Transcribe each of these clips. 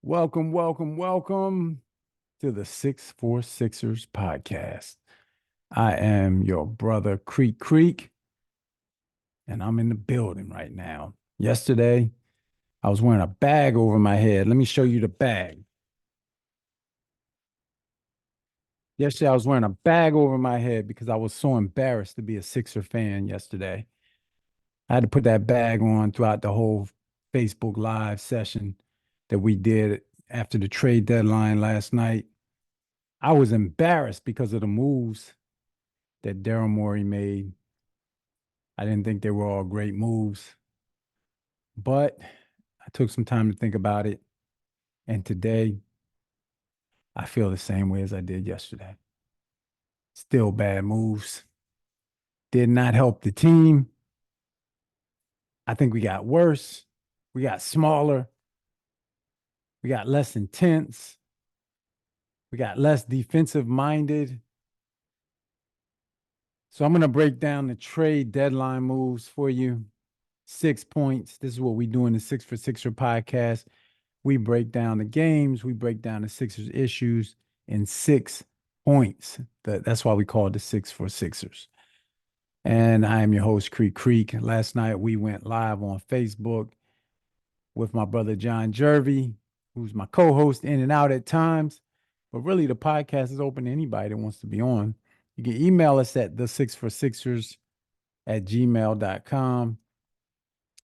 Welcome to the 646ers podcast. I am your brother Creek, and I'm in the building right now. Yesterday, I was wearing a bag over my head. Let me show you the bag. Yesterday, I was wearing a bag over my head because I was so embarrassed to be a Sixer fan yesterday. I had to put that bag on throughout the whole Facebook Live session that we did after the trade deadline last night. I was embarrassed because of the moves that Daryl Morey made. I didn't think they were all great moves, but I took some time to think about it. And today, I feel the same way as I did yesterday. Still bad moves. Did not help the team. I think we got worse. We got smaller. We got less intense. We got less defensive minded. So I'm going to break down the trade deadline moves for you. 6 points. This is what we do in the Six for Sixer podcast. We break down the games. We break down the Sixers issues in 6 points. That's why we call it the Six for Sixers. And I am your host, Creek. Last night we went live on Facebook with my brother John Jervy, who's my co-host in and out at times. But really, the podcast is open to anybody that wants to be on. You can email us at the6for6ers@gmail.com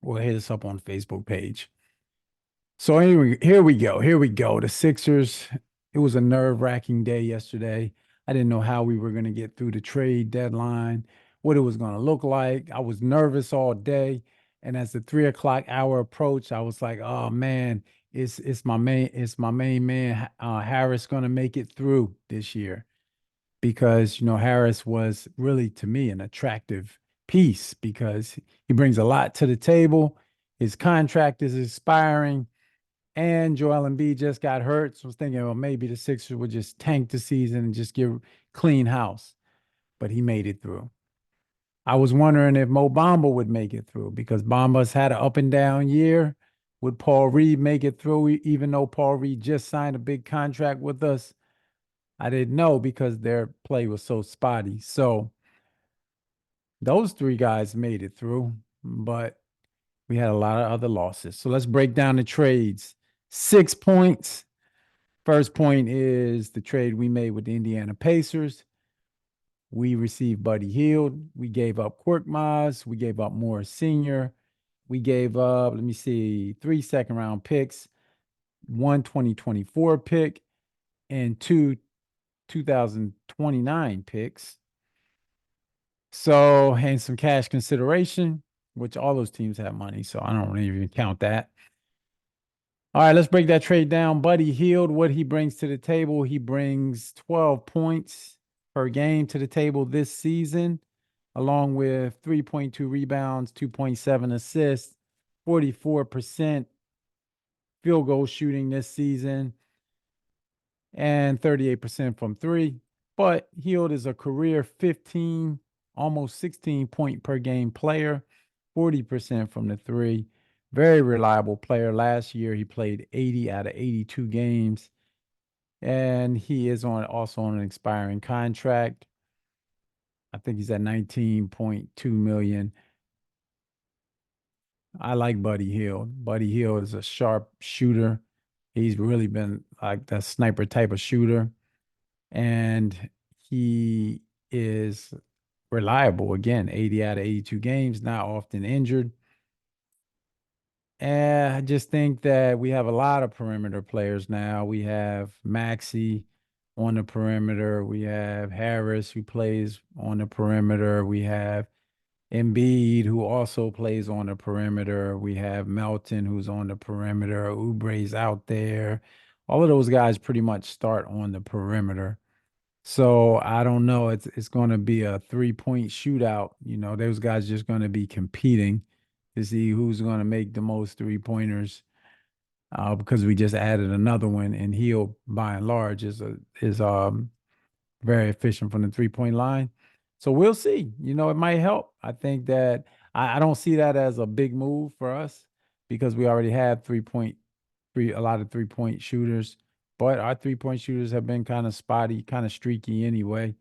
or hit us up on the Facebook page. So anyway, here we go. The Sixers, it was a nerve-wracking day yesterday. I didn't know how we were going to get through the trade deadline, what it was going to look like. I was nervous all day. And as the 3 o'clock hour approached, I was like, oh man, it's my main man, Harris, going to make it through this year. Because, Harris was really, to me, an attractive piece because he brings a lot to the table. His contract is expiring. And Joel Embiid just got hurt. So I was thinking, well, maybe the Sixers would just tank the season and just give clean house. But he made it through. I was wondering if Mo Bamba would make it through because Bamba's had an up and down year. Would Paul Reed make it through, even though Paul Reed just signed a big contract with us? I didn't know because their play was so spotty. So those three guys made it through, but we had a lot of other losses. So let's break down the trades. 6 points. First point is the trade we made with the Indiana Pacers. We received Buddy Hield. We gave up Korkmaz. We gave up Morris Sr. We gave up, 3 second-round picks, 2024 pick, and 2029 picks. So, and some cash consideration, which all those teams have money, so I don't even count that. All right, let's break that trade down. Buddy Hield, what he brings to the table, he brings 12 points per game to the table this season, along with 3.2 rebounds, 2.7 assists, 44% field goal shooting this season, and 38% from three. But Hield is a career 15, almost 16 point per game player, 40% from the three. Very reliable player. Last year, he played 80 out of 82 games. And he is also on an expiring contract. I think he's at 19.2 million. I like Buddy Hield. Buddy Hield is a sharp shooter. He's really been like that sniper type of shooter. And he is reliable. Again, 80 out of 82 games, not often injured. And I just think that we have a lot of perimeter players now. We have Maxey on the perimeter. We have Harris, who plays on the perimeter. We have Embiid, who also plays on the perimeter. We have Melton, who's on the perimeter. Oubre's out there. All of those guys pretty much start on the perimeter. So I don't know. It's going to be a 3-point shootout. Those guys just going to be competing to see who's going to make the most 3-pointers. Because we just added another one, and Hield, by and large, is very efficient from the 3-point line. So we'll see. It might help. I think that I don't see that as a big move for us because we already have 3-point a lot of 3-point shooters, but our 3-point shooters have been kind of spotty, kind of streaky anyway.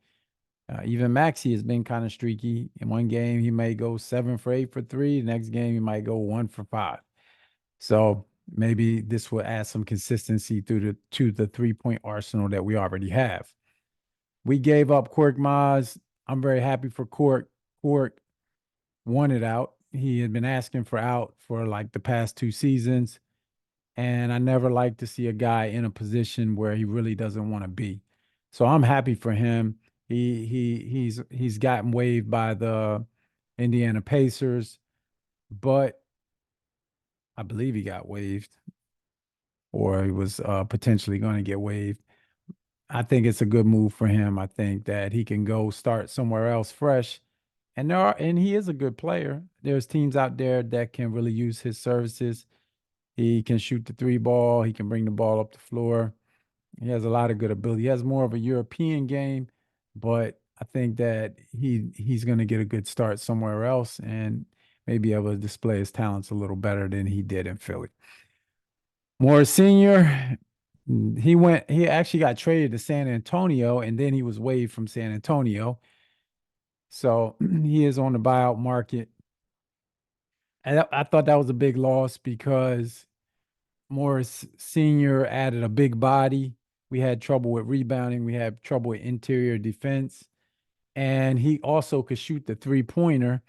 Even Maxi has been kind of streaky. In one game, he may go 7 for 8 for three. The next game, he might go 1 for 5. So maybe this will add some consistency to the 3-point arsenal that we already have. We gave up Cork Maz. I'm very happy for Cork. Cork wanted out. He had been asking for out for like the past 2 seasons. And I never like to see a guy in a position where he really doesn't want to be. So I'm happy for him. He's gotten waived by the Indiana Pacers, but I believe he got waived or he was potentially going to get waived. I think it's a good move for him. I think that he can go start somewhere else fresh. And he is a good player. There's teams out there that can really use his services. He can shoot the three ball. He can bring the ball up the floor. He has a lot of good ability. He has more of a European game, but I think that he's going to get a good start somewhere else and maybe able to display his talents a little better than he did in Philly. Morris Senior, he actually got traded to San Antonio and then he was waived from San Antonio. So he is on the buyout market. And I thought that was a big loss because Morris Sr. added a big body. We had trouble with rebounding. We had trouble with interior defense. And he also could shoot the 3-pointer.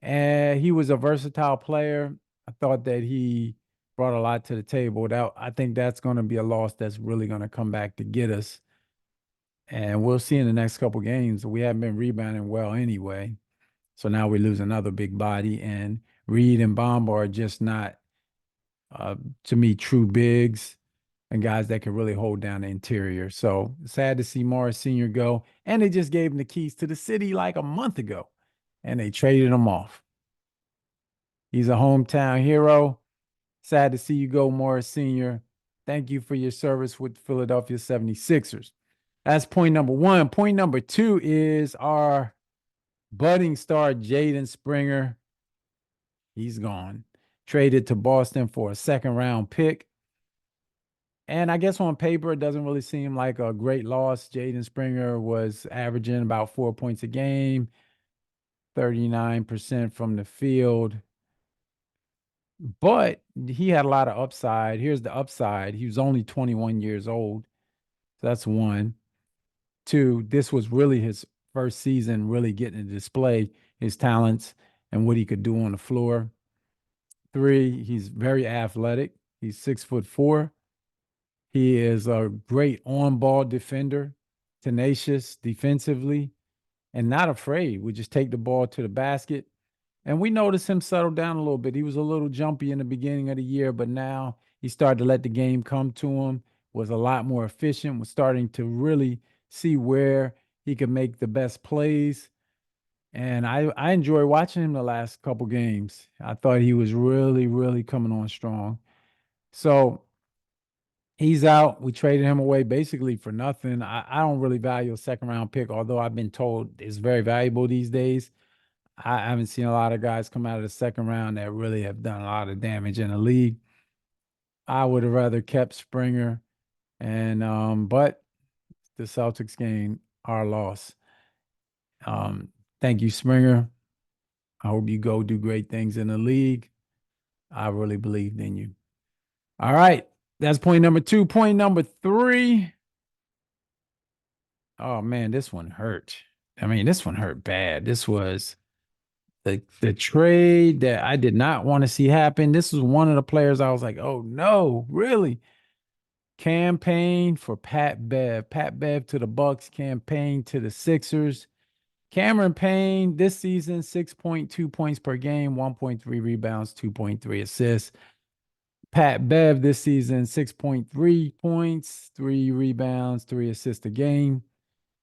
And he was a versatile player. I thought that he brought a lot to the table. I think that's going to be a loss that's really going to come back to get us. And we'll see in the next couple games. We haven't been rebounding well anyway. So now we lose another big body. And Reed and Bamba are just not, to me, true bigs and guys that can really hold down the interior. So sad to see Morris Sr. go. And they just gave him the keys to the city like a month ago. And they traded him off. He's a hometown hero. Sad to see you go, Morris Sr. Thank you for your service with the Philadelphia 76ers. That's point number one. Point number two is our budding star, Jaden Springer. He's gone. Traded to Boston for a second-round pick. And I guess on paper, it doesn't really seem like a great loss. Jaden Springer was averaging about 4 points a game, 39% from the field. But he had a lot of upside. Here's the upside. He was only 21 years old. So that's one. Two, this was really his first season really getting to display his talents and what he could do on the floor. Three, he's very athletic. He's 6'4". He is a great on-ball defender, tenacious defensively, and not afraid. We just take the ball to the basket. And we noticed him settle down a little bit. He was a little jumpy in the beginning of the year, but now he started to let the game come to him, was a lot more efficient, was starting to really see where he could make the best plays. And I enjoy watching him the last couple games. I thought he was really, really coming on strong. So he's out. We traded him away basically for nothing. I don't really value a second round pick, although I've been told it's very valuable these days. I haven't seen a lot of guys come out of the second round that really have done a lot of damage in the league. I would have rather kept Springer, and but the Celtics gained our loss. Thank you, Springer. I hope you go do great things in the league. I really believed in you. All right. That's point number two. Point number three. Oh man, this one hurt. I mean, this one hurt bad. This was the trade that I did not want to see happen. This was one of the players I was like, oh no, really? Campaign for Pat Bev. Pat Bev to the Bucks, campaign to the Sixers. Cameron Payne this season, 6.2 points per game, 1.3 rebounds, 2.3 assists. Pat Bev this season, 6.3 points, 3 rebounds, 3 assists a game.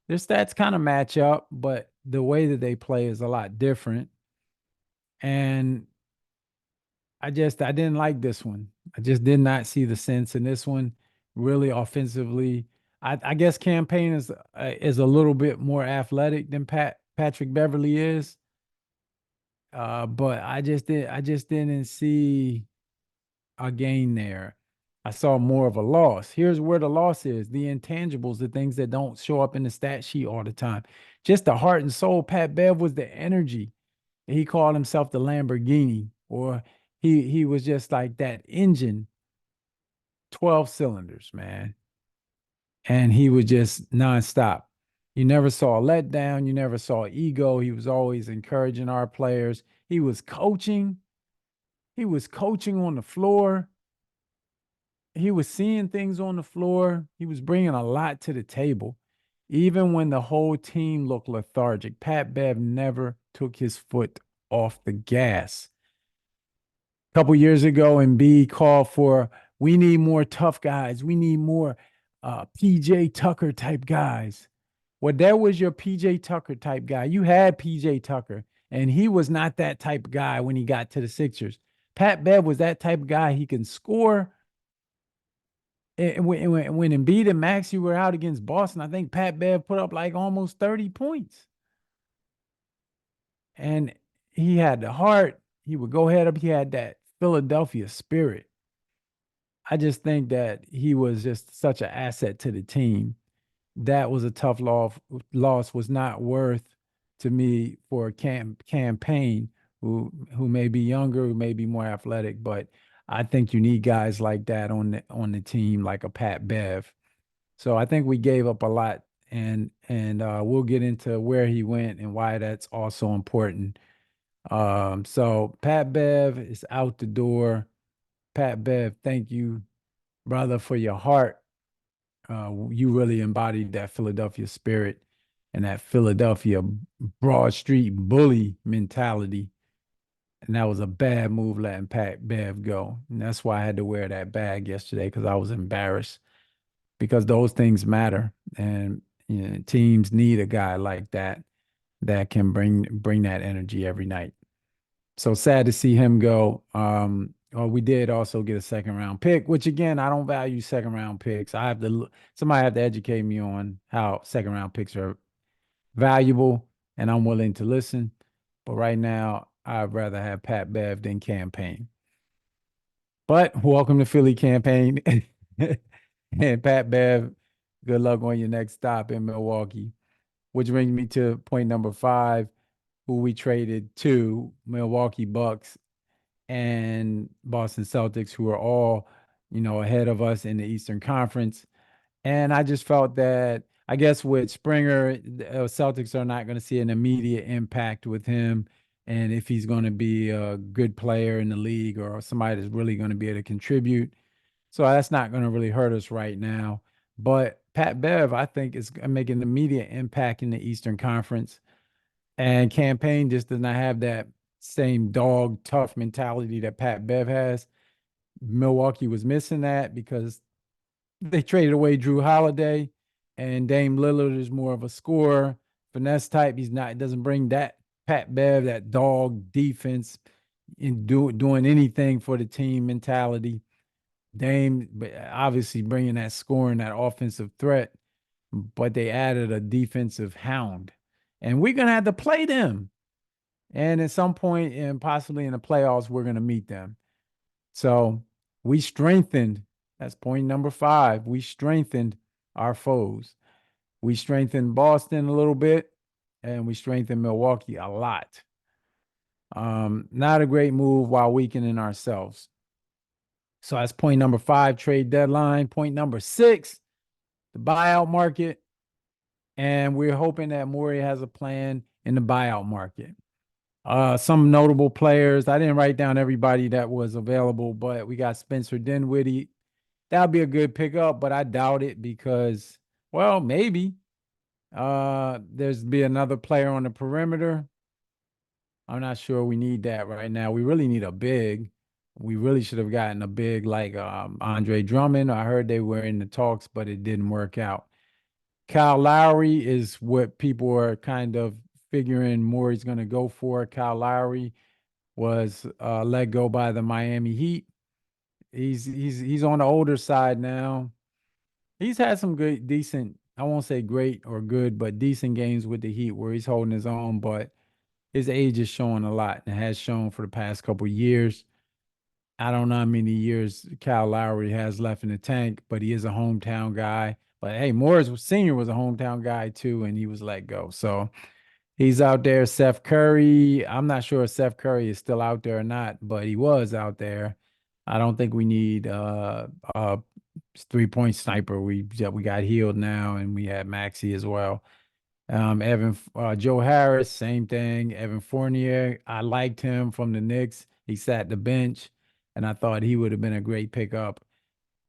Their stats kind of match up, but the way that they play is a lot different. And I didn't like this one. I just did not see the sense in this one. Really offensively, I guess Campaign is a little bit more athletic than Patrick Beverly is. But I just didn't see a gain there. I saw more of a loss. Here's where the loss is: the intangibles, the things that don't show up in the stat sheet all the time. Just the heart and soul. Pat Bev was the energy. He called himself the Lamborghini, or he was just like that engine, 12 cylinders, man. And he was just nonstop. You never saw a letdown. You never saw ego. He was always encouraging our players. He was coaching. He was coaching on the floor. He was seeing things on the floor. He was bringing a lot to the table. Even when the whole team looked lethargic, Pat Bev never took his foot off the gas. A couple years ago, Embiid called for, we need more tough guys. We need more PJ Tucker type guys. Well, there was your PJ Tucker type guy. You had PJ Tucker, and he was not that type of guy when he got to the Sixers. Pat Bev was that type of guy. He can score. And when Embiid and Maxey were out against Boston, I think Pat Bev put up like almost 30 points. And he had the heart. He would go head up. He had that Philadelphia spirit. I just think that he was just such an asset to the team. That was a tough loss was not worth to me for a campaign who may be younger, who may be more athletic, but I think you need guys like that on the team, like a Pat Bev. So I think we gave up a lot, and we'll get into where he went and why that's also important. So Pat Bev is out the door. Pat Bev, thank you, brother, for your heart. You really embodied that Philadelphia spirit and that Philadelphia Broad Street bully mentality. And that was a bad move letting Pat Bev go. And that's why I had to wear that bag yesterday, because I was embarrassed, because those things matter. And teams need a guy like that that can bring that energy every night. So sad to see him go. Well, we did also get a second round pick, which again, I don't value second round picks. Somebody have to educate me on how second round picks are valuable, and I'm willing to listen. But right now, I'd rather have Pat Bev than campaign. But welcome to Philly campaign. And Pat Bev, good luck on your next stop in Milwaukee. Which brings me to point number 5, who we traded to: Milwaukee Bucks and Boston Celtics, who are all, ahead of us in the Eastern Conference. And I just felt that, I guess with Springer, the Celtics are not going to see an immediate impact with him. And if he's going to be a good player in the league or somebody that's really going to be able to contribute. So that's not going to really hurt us right now. But Pat Bev, I think, is going to make an immediate impact in the Eastern Conference. And campaign just does not have that same dog tough mentality that Pat Bev has. Milwaukee was missing that because they traded away Drew Holiday, and Dame Lillard is more of a scorer, finesse type. He's not, doesn't bring that Pat Bev, that dog defense in doing anything for the team mentality. Dame obviously bringing that scoring, that offensive threat, but they added a defensive hound. And we're going to have to play them. And at some point, and possibly in the playoffs, we're going to meet them. So we strengthened. That's point number 5. We strengthened our foes. We strengthened Boston a little bit, and we strengthened Milwaukee a lot. Not a great move while weakening ourselves. So that's point number 5, trade deadline. Point number 6, the buyout market. And we're hoping that Morey has a plan in the buyout market. Some notable players. I didn't write down everybody that was available, but we got Spencer Dinwiddie. That'll be a good pickup, but I doubt it because, well, maybe. There's be another player on the perimeter. I'm not sure we need that right now. We really need a big. We really should have gotten a big like Andre Drummond. I heard they were in the talks, but it didn't work out. Kyle Lowry is what people are kind of figuring Morey's going to go for. Kyle Lowry was let go by the Miami Heat. He's on the older side now. He's had some good, decent, I won't say great or good, but decent games with the Heat where he's holding his own, but his age is showing a lot and has shown for the past couple of years. I don't know how many years Kyle Lowry has left in the tank, but he is a hometown guy. But hey, Morris Sr. was a hometown guy too, and he was let go. So he's out there. Seth Curry. I'm not sure if Seth Curry is still out there or not, but he was out there. I don't think we need a 3-point sniper. We got healed now, and we had Maxi as well. Joe Harris, same thing. Evan Fournier, I liked him from the Knicks. He sat the bench, and I thought he would have been a great pickup.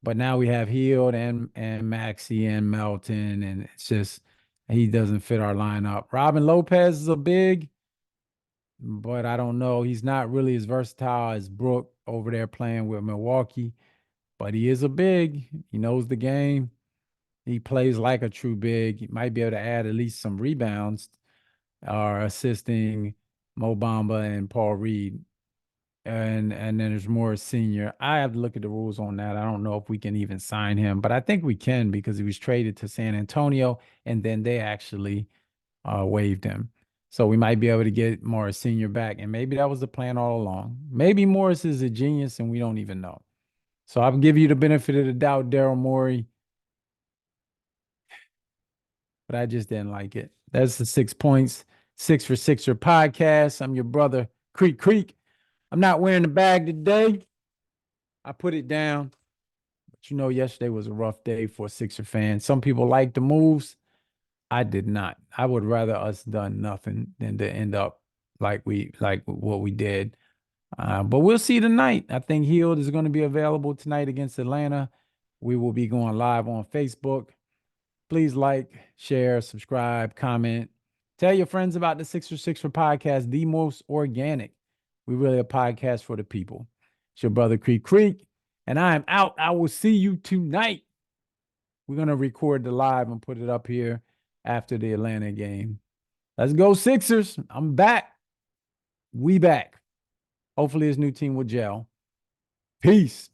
But now we have Hield and Maxi and Melton, and it's just he doesn't fit our lineup. Robin Lopez is a big, but I don't know. He's not really as versatile as Brook over there playing with Milwaukee, but he is a big. He knows the game. He plays like a true big. He might be able to add at least some rebounds or assisting Mo Bamba and Paul Reed. And then there's more senior. I have to look at the rules on that. I don't know if we can even sign him, but I think we can because he was traded to San Antonio and then they actually waived him. So we might be able to get Morris Sr. back. And maybe that was the plan all along. Maybe Morris is a genius and we don't even know. So I'll give you the benefit of the doubt, Daryl Morey, but I just didn't like it. That's the 6 points. Six for Sixer podcast. I'm your brother, Creek Creek. I'm not wearing the bag today. I put it down. But yesterday was a rough day for a Sixer fan. Some people like the moves. I did not. I would rather us done nothing than to end up like what we did. But we'll see tonight. I think Hield is going to be available tonight against Atlanta. We will be going live on Facebook. Please like, share, subscribe, comment. Tell your friends about the Sixer podcast, the most organic. We really a podcast for the people. It's your brother Creek Creek, and I am out. I will see you tonight. We're going to record the live and put it up here after the Atlanta game. Let's go, Sixers. I'm back. We back. Hopefully his new team will gel. Peace.